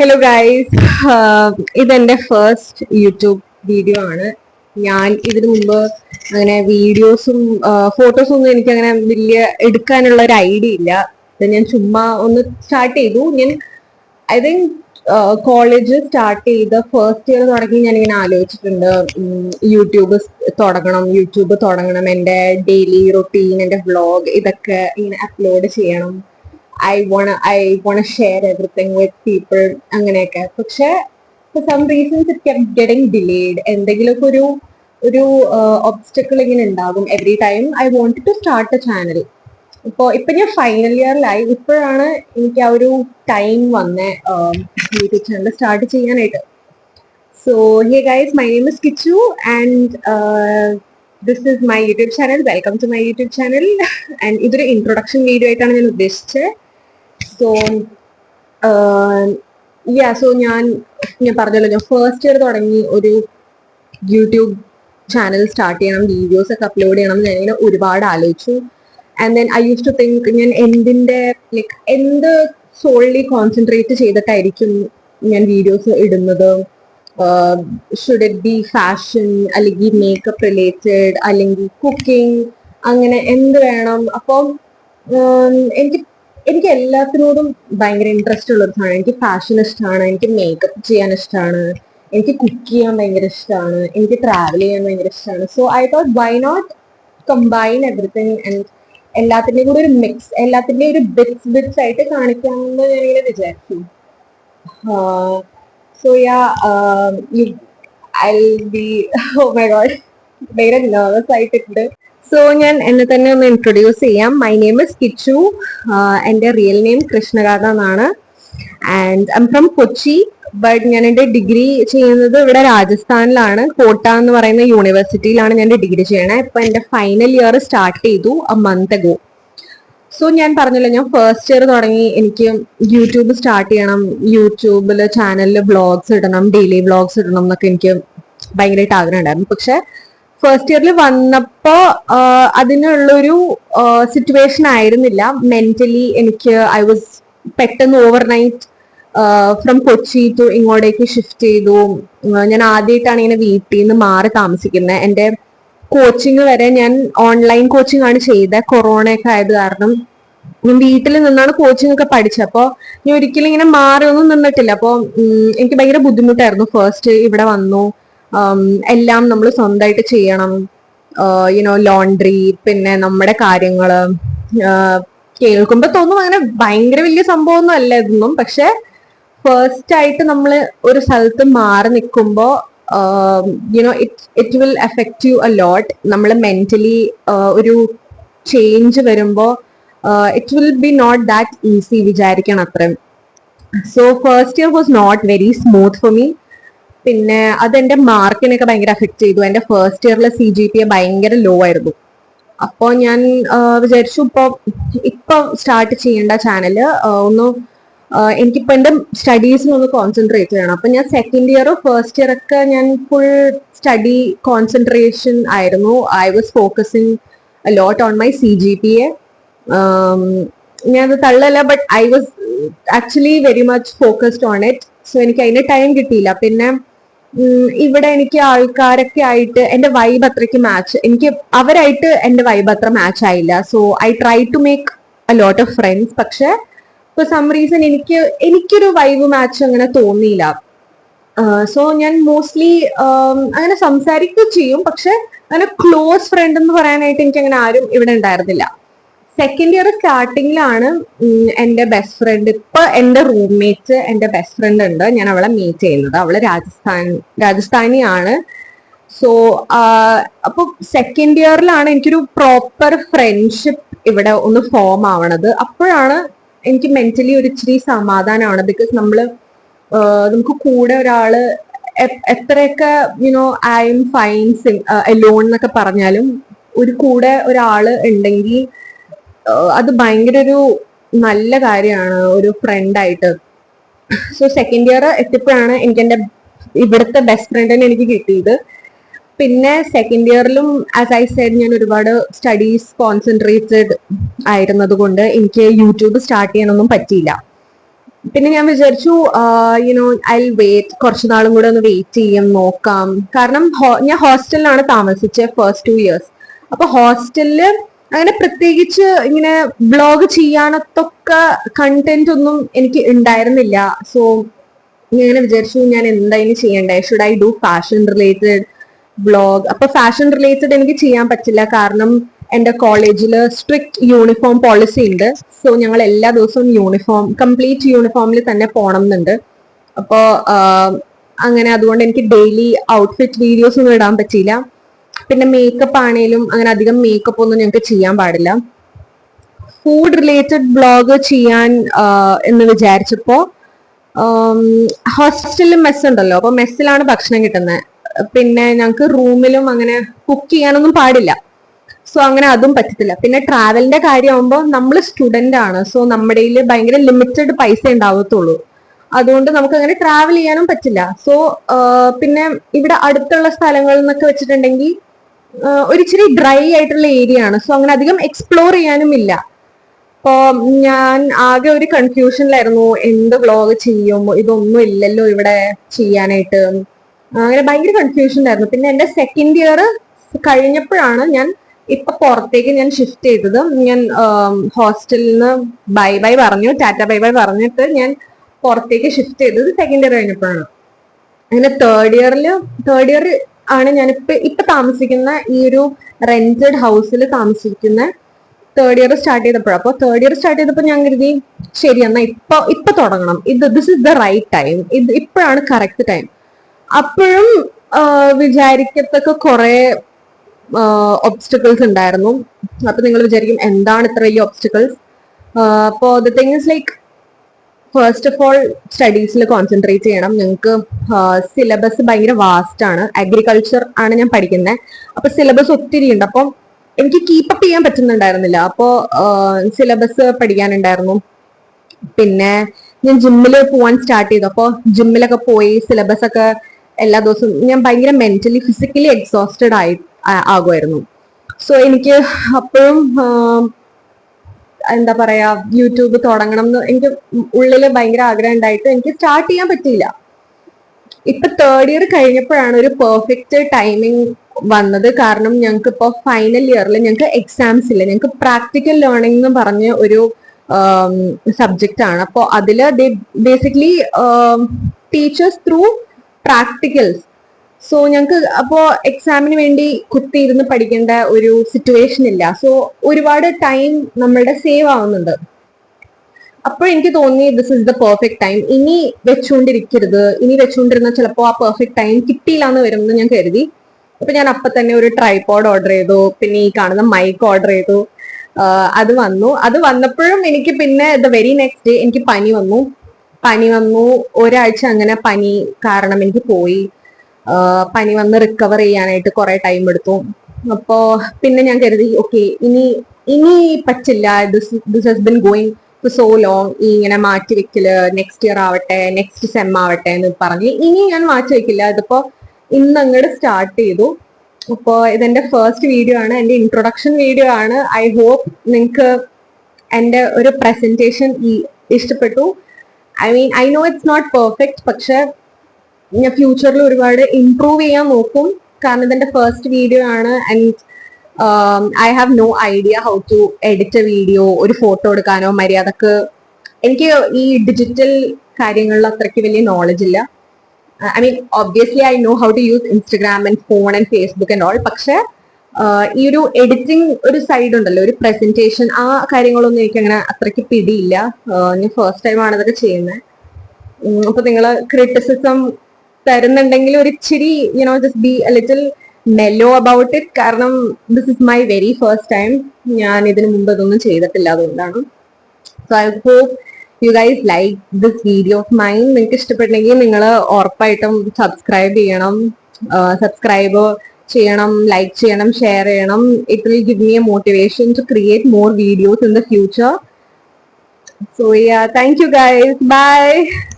Hello guys, ഇതെന്റെ first YouTube video ആണ്. ഞാൻ ഇതിനു മുമ്പ് അങ്ങനെ വീഡിയോസും ഫോട്ടോസും ഒന്നും എനിക്ക് അങ്ങനെ വലിയ എടുക്കാനുള്ള ഒരു ഐഡിയ ഇല്ല. ഞാൻ ചുമ്മാ ഒന്ന് സ്റ്റാർട്ട് ചെയ്തു. ഐ തിങ്ക് കോളേജ് സ്റ്റാർട്ട് ചെയ്ത ഫസ്റ്റ് ഇയർ തുടങ്ങി ഞാൻ ഇങ്ങനെ ആലോചിച്ചിട്ടുണ്ട്, യൂട്യൂബ് തുടങ്ങണം, എൻ്റെ ഡെയിലി റൊട്ടീൻ, എൻ്റെ വ്ളോഗ് ഇതൊക്കെ ഇങ്ങനെ അപ്ലോഡ് ചെയ്യണം. I wanna share everything with people അങ്ങനെയൊക്കെ. പക്ഷെ for some reasons it kept getting delayed. എന്തെങ്കിലുമൊക്കെ ഒരു ഒബ്സ്റ്റക്കിൾ ഇങ്ങനെ ഉണ്ടാകും every time I wanted to start a channel. ഇപ്പൊ ഞാൻ ഫൈനൽ ഇയറിലായി. ഇപ്പോഴാണ് എനിക്ക് ആ ഒരു ടൈം വന്നേ യൂട്യൂബ് ചാനൽ സ്റ്റാർട്ട് ചെയ്യാനായിട്ട്. So hey guys, my name is Kichu and this is my YouTube channel. Welcome to my YouTube channel. And ഇതൊരു introduction video ആയിട്ടാണ് ഞാൻ ഉദ്ദേശിച്ചത്. സോ സോ ഞാൻ പറഞ്ഞല്ലോ, ഞാൻ ഫസ്റ്റ് ഇയർ തുടങ്ങി ഒരു യൂട്യൂബ് ചാനൽ സ്റ്റാർട്ട് ചെയ്യണം, വീഡിയോസ് ഒക്കെ അപ്ലോഡ് ചെയ്യണം എന്ന് ഞാനിങ്ങനെ ഒരുപാട് ആലോചിച്ചു. And then I use to think ഞാൻ എന്ത് സോൾലി കോൺസെൻട്രേറ്റ് ചെയ്തിട്ടായിരിക്കും ഞാൻ വീഡിയോസ് ഇടുന്നത്. ഷുഡ് ഇറ്റ് ബി ഫാഷൻ, അല്ലെങ്കിൽ മേക്കപ്പ് റിലേറ്റഡ്, അല്ലെങ്കിൽ കുക്കിംഗ്, അങ്ങനെ എന്ത് വേണം. അപ്പം എനിക്ക് എല്ലാത്തിനോടും ഭയങ്കര ഇൻട്രസ്റ്റ് ഉള്ള ഒരു സാധനം. എനിക്ക് ഫാഷൻ ഇഷ്ടമാണ്, എനിക്ക് മേക്കപ്പ് ചെയ്യാൻ ഇഷ്ടമാണ്, എനിക്ക് കുക്ക് ചെയ്യാൻ ഭയങ്കര ഇഷ്ടമാണ്, എനിക്ക് ട്രാവൽ ചെയ്യാൻ ഭയങ്കര ഇഷ്ടമാണ്. So I thought why not combine everything and എല്ലാത്തിൻ്റെയും കൂടെ ഒരു മിക്സ്, എല്ലാത്തിൻ്റെയും ഒരു ബിറ്റ്സ് ആയിട്ട് കാണിക്കാമെന്ന് ഞാനിങ്ങനെ വിചാരിച്ചു. So I'll be oh my god, ഭയങ്കര നെർവസ് ആയിട്ടുണ്ട്. സോ ഞാൻ എന്നെ തന്നെ ഒന്ന് ഇൻട്രൊഡ്യൂസ് ചെയ്യാം. My name is Kichu. എൻ്റെ റിയൽ നെയിം കൃഷ്ണരാധ എന്നാണ്. And I'm from Kochi. But ഞാൻ എൻ്റെ ഡിഗ്രി ചെയ്യുന്നത് ഇവിടെ രാജസ്ഥാനിലാണ്, കോട്ട എന്ന് പറയുന്ന യൂണിവേഴ്സിറ്റിയിലാണ് ഞാൻ ഡിഗ്രി ചെയ്യണേ. ഇപ്പൊ എൻ്റെ ഫൈനൽ ഇയർ സ്റ്റാർട്ട് ചെയ്തു a month ago. സോ ഞാൻ പറഞ്ഞല്ലോ, ഞാൻ ഫസ്റ്റ് ഇയർ തുടങ്ങി എനിക്ക് യൂട്യൂബ് സ്റ്റാർട്ട് ചെയ്യണം, യൂട്യൂബില് ചാനലിൽ വ്ളോഗ്സ് ഇടണം, ഡെയിലി വ്ളോഗ്സ് ഇടണം എന്നൊക്കെ എനിക്ക് ഭയങ്കരമായിട്ട് ആഗ്രഹം ഉണ്ടായിരുന്നു. പക്ഷെ ഫസ്റ്റ് ഇയറിൽ വന്നപ്പോ അതിനുള്ളൊരു സിറ്റുവേഷൻ ആയിരുന്നില്ല. മെന്റലി എനിക്ക് പെട്ടെന്ന് ഓവർനൈറ്റ് ഫ്രം കൊച്ചി ടു ഇങ്ങോട്ടേക്ക് ഷിഫ്റ്റ് ചെയ്തു. ഞാൻ ആദ്യമായിട്ടാണ് ഇങ്ങനെ വീട്ടിൽ നിന്ന് മാറി താമസിക്കുന്നത്. എൻ്റെ കോച്ചിങ് വരെ ഞാൻ ഓൺലൈൻ കോച്ചിങ് ആണ് ചെയ്തത്. കൊറോണ ഒക്കെ ആയത് കാരണം ഞാൻ വീട്ടിൽ നിന്നാണ് കോച്ചിങ് ഒക്കെ പഠിച്ചത്. അപ്പോൾ ഞാൻ ഒരിക്കലും ഇങ്ങനെ മാറി ഒന്നും നിന്നിട്ടില്ല. അപ്പോൾ എനിക്ക് ഭയങ്കര ബുദ്ധിമുട്ടായിരുന്നു. ഫസ്റ്റ് ഇവിടെ വന്നു, എല്ലാം നമ്മൾ സ്വന്തമായിട്ട് ചെയ്യണം, ലോണ്ട്രി, പിന്നെ നമ്മുടെ കാര്യങ്ങള്. കേൾക്കുമ്പോ തോന്നും അങ്ങനെ ഭയങ്കര വലിയ സംഭവമൊന്നും അല്ല ഇതൊന്നും. പക്ഷെ ഫസ്റ്റ് ആയിട്ട് നമ്മൾ ഒരു സ്ഥലത്ത് മാറി നിൽക്കുമ്പോ it will effect you a lot. നമ്മൾ മെന്റലി ഒരു ചേഞ്ച് വരുമ്പോ it will be not that easy വിചാരിക്കണം അത്രയും. So first year was not very smooth for me. പിന്നെ അതെന്റെ മാർക്കിനൊക്കെ ഭയങ്കര എഫക്ട് ചെയ്തു. എന്റെ ഫസ്റ്റ് ഇയറിലെ CGPA ഭയങ്കര ലോ ആയിരുന്നു. അപ്പോൾ ഞാൻ വിചാരിച്ചു ഇപ്പൊ സ്റ്റാർട്ട് ചെയ്യേണ്ട ചാനല് ഒന്ന് എനിക്കിപ്പോ എന്റെ സ്റ്റഡീസിനൊന്ന് കോൺസെൻട്രേറ്റ് ചെയ്യണം. അപ്പൊ ഞാൻ സെക്കൻഡ് ഇയർ ഫസ്റ്റ് ഇയർ ഒക്കെ ഞാൻ ഫുൾ സ്റ്റഡി കോൺസെൻട്രേഷൻ ആയിരുന്നു. I was focusing lot on my CGPA. ഞാനത് തള്ളല്ല, but I was actually very much focused on it. So എനിക്ക് അതിന് ടൈം കിട്ടിയില്ല. പിന്നെ ഇവിടെ എനിക്ക് ആൾക്കാരൊക്കെ ആയിട്ട് എന്റെ വൈബ് അത്രയ്ക്ക് അവരായിട്ട് എന്റെ വൈബ് അത്ര മാച്ച് ആയില്ല. So I try to make a lot of friends. പക്ഷെ ഫോർ സം റീസൺ എനിക്കൊരു വൈബ് മാച്ച് അങ്ങനെ തോന്നിയില്ല. സോ ഞാൻ മോസ്റ്റ്ലി അങ്ങനെ സംസാരിക്കുകയും ചെയ്യും, പക്ഷെ അങ്ങനെ ക്ലോസ് ഫ്രണ്ട് എന്ന് പറയാനായിട്ട് എനിക്ക് അങ്ങനെ ആരും ഇവിടെ ഉണ്ടായിരുന്നില്ല. സെക്കൻഡ് ഇയർ സ്റ്റാർട്ടിങ്ങിലാണ് എൻ്റെ ബെസ്റ്റ് ഫ്രണ്ട്, ഇപ്പൊ എൻ്റെ റൂംമേറ്റ് എൻ്റെ ബെസ്റ്റ് ഫ്രണ്ട് ഉണ്ട്. ഞാൻ അവളെ മീറ്റ് ചെയ്യുന്നത്. അവള് രാജസ്ഥാനിയാണ്. സോ അപ്പൊ സെക്കൻഡ് ഇയറിലാണ് എനിക്കൊരു പ്രോപ്പർ ഫ്രണ്ട്ഷിപ്പ് ഇവിടെ ഒന്ന് ഫോം ആവണത്. അപ്പോഴാണ് എനിക്ക് മെന്റലി ഒരു ഇച്ചിരി സമാധാനമാണ്. ബിക്കോസ് നമുക്ക് കൂടെ ഒരാള് എത്രയൊക്കെ ഐ എം ഫൈൻ ലോൺ എന്നൊക്കെ പറഞ്ഞാലും ഒരു കൂടെ ഒരാള് ഉണ്ടെങ്കിൽ അത് ഭയങ്കര ഒരു നല്ല കാര്യമാണ് ഒരു ഫ്രണ്ടായിട്ട്. സോ സെക്കൻഡ് ഇയർ എത്തിയപ്പോഴാണ് എനിക്ക് എൻ്റെ ഇവിടുത്തെ ബെസ്റ്റ് ഫ്രണ്ടിനെ എനിക്ക് കിട്ടിയത്. പിന്നെ സെക്കൻഡ് ഇയറിലും ആസ് ഐ സെഡ് ഞാൻ ഒരുപാട് സ്റ്റഡീസ് കോൺസെൻട്രേറ്റഡ് ആയിരുന്നത് കൊണ്ട് എനിക്ക് യൂട്യൂബ് സ്റ്റാർട്ട് ചെയ്യാനൊന്നും പറ്റിയില്ല. പിന്നെ ഞാൻ വിചാരിച്ചു യുനോ ഐ വെയിറ്റ്, കുറച്ചു നാളും കൂടെ ഒന്ന് വെയിറ്റ് ചെയ്യും, നോക്കാം. കാരണം ഞാൻ ഹോസ്റ്റലിലാണ് താമസിച്ചത് ഫസ്റ്റ് 2 years. അപ്പൊ ഹോസ്റ്റലില് അങ്ങനെ പ്രത്യേകിച്ച് ഇങ്ങനെ ബ്ലോഗ് ചെയ്യാനത്തൊക്കെ കണ്ടന്റ് ഒന്നും എനിക്ക് ഉണ്ടായിരുന്നില്ല. സോ ഞാൻ ഇങ്ങനെ വിചാരിച്ചു, ഞാൻ എന്തായാലും ചെയ്യണ്ടേ, should I do fashion related blog? അപ്പൊ ഫാഷൻ റിലേറ്റഡ് എനിക്ക് ചെയ്യാൻ പറ്റില്ല, കാരണം എന്റെ കോളേജിൽ സ്ട്രിക്റ്റ് യൂണിഫോം പോളിസി ഉണ്ട്. സോ ഞങ്ങൾ എല്ലാ ദിവസവും കംപ്ലീറ്റ് യൂണിഫോമിൽ തന്നെ പോണം എന്നുണ്ട്. അപ്പോ അങ്ങനെ അതുകൊണ്ട് എനിക്ക് ഡെയിലി ഔട്ട്ഫിറ്റ് വീഡിയോസ് ഒന്നും ഇടാൻ പറ്റിയില്ല. പിന്നെ മേക്കപ്പ് ആണേലും അങ്ങനെ അധികം മേക്കപ്പ് ഒന്നും ഞങ്ങൾക്ക് ചെയ്യാൻ പാടില്ല. ഫുഡ് റിലേറ്റഡ് ബ്ലോഗ് ചെയ്യാൻ എന്ന് വിചാരിച്ചപ്പോ ഹോസ്റ്റലിൽ മെസ് ഉണ്ടല്ലോ, അപ്പൊ മെസ്സിലാണ് ഭക്ഷണം കിട്ടുന്നത്. പിന്നെ ഞങ്ങൾക്ക് റൂമിലും അങ്ങനെ കുക്ക് ചെയ്യാനൊന്നും പാടില്ല. സോ അങ്ങനെ അതും പറ്റത്തില്ല. പിന്നെ ട്രാവലിന്റെ കാര്യമാകുമ്പോൾ നമ്മൾ സ്റ്റുഡന്റ് ആണ്. സോ നമ്മുടെ ഭയങ്കര ലിമിറ്റഡ് പൈസ ഉണ്ടാവത്തുള്ളൂ. അതുകൊണ്ട് നമുക്ക് അങ്ങനെ ട്രാവൽ ചെയ്യാനും പറ്റില്ല. സോ പിന്നെ ഇവിടെ അടുത്തുള്ള സ്ഥലങ്ങളിൽ നിന്നൊക്കെ വെച്ചിട്ടുണ്ടെങ്കിൽ ഒരിച്ചിരി ഡ്രൈ ആയിട്ടുള്ള ഏരിയ ആണ്. സോ അങ്ങനെ അധികം എക്സ്പ്ലോർ ചെയ്യാനും ഇല്ല. അപ്പോ ഞാൻ ആകെ ഒരു കൺഫ്യൂഷനിലായിരുന്നു, എന്ത് വ്ളോഗ് ചെയ്യും, ഇതൊന്നും ഇല്ലല്ലോ ഇവിടെ ചെയ്യാനായിട്ട്. അങ്ങനെ ഭയങ്കര കൺഫ്യൂഷനിലായിരുന്നു. പിന്നെ എന്റെ സെക്കൻഡ് ഇയർ കഴിഞ്ഞപ്പോഴാണ് ഇപ്പൊ പുറത്തേക്ക് ഞാൻ ഷിഫ്റ്റ് ചെയ്തത്. ഞാൻ ഹോസ്റ്റലിൽ നിന്ന് ബൈ ബൈ പറഞ്ഞു, ടാറ്റ ബൈ ബൈ പറഞ്ഞിട്ട് ഞാൻ പുറത്തേക്ക് ഷിഫ്റ്റ് ചെയ്തത് സെക്കൻഡ് ഇയർ കഴിഞ്ഞപ്പോഴാണ്. അങ്ങനെ തേർഡ് ഇയർ ആണ് ഞാനിപ്പോ താമസിക്കുന്ന ഈ ഒരു റെന്റഡ് ഹൗസിൽ താമസിക്കുന്ന തേർഡ് ഇയർ സ്റ്റാർട്ട് ചെയ്തപ്പോഴാണ്. അപ്പോൾ തേർഡ് ഇയർ സ്റ്റാർട്ട് ചെയ്തപ്പോൾ ഞാൻ കരുതി, ശരി എന്നാ ഇപ്പൊ തുടങ്ങണം, this is the right time, ഇപ്പോഴാണ് കറക്റ്റ് ടൈം. അപ്പോഴും വിചാരിക്കത്തൊക്കെ കുറെ ഒബ്സ്റ്റക്കിൾസ് ഉണ്ടായിരുന്നു. അപ്പൊ നിങ്ങൾ വിചാരിക്കും എന്താണ് ഇത്ര വലിയ ഒബ്സ്റ്റക്കിൾസ്? അപ്പോ the thing is like, first of all സ്റ്റഡീസിൽ കോൺസെൻട്രേറ്റ് ചെയ്യണം. ഞങ്ങൾക്ക് സിലബസ് ഭയങ്കര വാസ്റ്റ് ആണ്. അഗ്രികൾച്ചർ ആണ് ഞാൻ പഠിക്കുന്നത്. അപ്പൊ സിലബസ് ഒത്തിരി ഉണ്ട്. അപ്പം എനിക്ക് കീപ്പപ്പ് ചെയ്യാൻ പറ്റുന്നുണ്ടായിരുന്നില്ല. അപ്പോ സിലബസ് പഠിക്കാനുണ്ടായിരുന്നു. പിന്നെ ഞാൻ ജിമ്മിൽ പോവാൻ സ്റ്റാർട്ട് ചെയ്തു. അപ്പോൾ ജിമ്മിലൊക്കെ പോയി സിലബസ് ഒക്കെ എല്ലാ ദിവസവും ഞാൻ ഭയങ്കര മെന്റലി ഫിസിക്കലി എക്സോസ്റ്റഡ് ആകുമായിരുന്നു. സോ എനിക്ക് അപ്പോഴും എന്താ പറയാ, യൂട്യൂബ് തുടങ്ങണം എന്ന് എനിക്ക് ഉള്ളിൽ ഭയങ്കര ആഗ്രഹം ഉണ്ടായിട്ട് എനിക്ക് സ്റ്റാർട്ട് ചെയ്യാൻ പറ്റിയില്ല. ഇപ്പൊ തേർഡ് ഇയർ കഴിഞ്ഞപ്പോഴാണ് ഒരു പെർഫെക്റ്റ് ടൈമിംഗ് വന്നത്. കാരണം ഞങ്ങൾക്ക് ഇപ്പൊ ഫൈനൽ ഇയറിൽ ഞങ്ങൾക്ക് എക്സാംസ് ഇല്ല. ഞങ്ങൾക്ക് പ്രാക്ടിക്കൽ ലേണിംഗ് എന്ന് പറഞ്ഞ ഒരു സബ്ജക്റ്റ് ആണ്. അപ്പോൾ അതില് basically teachers through practicals. So ഞങ്ങൾക്ക് അപ്പോ എക്സാമിന് വേണ്ടി കുത്തിയിരുന്ന് പഠിക്കേണ്ട ഒരു സിറ്റുവേഷൻ ഇല്ല. സോ ഒരുപാട് ടൈം നമ്മളുടെ സേവ് ആവുന്നുണ്ട്. അപ്പോൾ എനിക്ക് തോന്നി this is the perfect time. ഇനി വെച്ചുകൊണ്ടിരുന്ന ചിലപ്പോൾ ആ പെർഫെക്റ്റ് ടൈം കിട്ടിയില്ല എന്ന് വരുമെന്ന് ഞാൻ കരുതി. അപ്പൊ ഞാൻ അപ്പൊ തന്നെ ഒരു ട്രൈപോഡ് ഓർഡർ ചെയ്തു. പിന്നെ ഈ കാണുന്ന മൈക്ക് ഓർഡർ ചെയ്തു. അത് വന്നപ്പോഴും എനിക്ക് പിന്നെ ദ വെരി നെക്സ്റ്റ് ഡേ എനിക്ക് പനി വന്നു. ഒരാഴ്ച അങ്ങനെ പനി കാരണം എനിക്ക് പോയി. പനി വന്ന് റിക്കവർ ചെയ്യാനായിട്ട് കുറെ ടൈം എടുത്തു. അപ്പോ പിന്നെ ഞാൻ കരുതി, ഓക്കെ ഇനി പറ്റില്ല, this has been going so long. ഇങ്ങനെ മാറ്റി വെക്കല് നെക്സ്റ്റ് ഇയർ ആവട്ടെ, നെക്സ്റ്റ് സെം ആവട്ടെ എന്ന് പറഞ്ഞ് ഇനി ഞാൻ മാറ്റി വെക്കില്ല. ഇതിപ്പോ ഇന്ന് അങ്ങോട്ട് സ്റ്റാർട്ട് ചെയ്തു. അപ്പോ ഇതെന്റെ ഫസ്റ്റ് വീഡിയോ ആണ്, എന്റെ ഇൻട്രൊഡക്ഷൻ വീഡിയോ ആണ്. ഐ ഹോപ്പ് നിങ്ങൾക്ക് എന്റെ ഒരു പ്രസന്റേഷൻ ഇഷ്ടപ്പെട്ടു. I know it's not perfect, പക്ഷെ ഞാൻ ഫ്യൂച്ചറിൽ ഒരുപാട് ഇംപ്രൂവ് ചെയ്യാൻ നോക്കും. കാരണം ഇതെന്റെ ഫസ്റ്റ് വീഡിയോ ആണ്. And I have no idea how to edit a video. ഒരു ഫോട്ടോ എടുക്കാനോ മര്യാദക്ക് എനിക്ക് ഈ ഡിജിറ്റൽ കാര്യങ്ങളിൽ അത്രയ്ക്ക് വലിയ നോളജ് ഇല്ല. Obviously I know how to use Instagram and phone and Facebook and all. പക്ഷെ ഈ ഒരു എഡിറ്റിംഗ് ഒരു സൈഡ് ഉണ്ടല്ലോ, ഒരു പ്രസന്റേഷൻ, ആ കാര്യങ്ങളൊന്നും എനിക്ക് അങ്ങനെ അത്രയ്ക്ക് പിടിയില്ല. ഞാൻ ഫസ്റ്റ് ടൈം ആണ് ഇതൊക്കെ ചെയ്യുന്നത്. അപ്പൊ നിങ്ങൾ ക്രിറ്റിസിസം തരുന്നുണ്ടെങ്കിൽ ഒരു ഇച്ചിരി just be a little mellow about it. കാരണം this is my very first time. ഞാൻ ഇതിനു മുമ്പ് ഇതൊന്നും ചെയ്തിട്ടില്ല, അതുകൊണ്ടാണ്. So I hope you guys like this video of mine. നിങ്ങൾക്ക് ഇഷ്ടപ്പെട്ടെങ്കിൽ നിങ്ങൾ ഉറപ്പായിട്ടും സബ്സ്ക്രൈബ് ചെയ്യണം, ലൈക്ക് ചെയ്യണം, ഷെയർ ചെയ്യണം. It will give me a motivation to create more videos in the future. So yeah, thank you guys. Bye.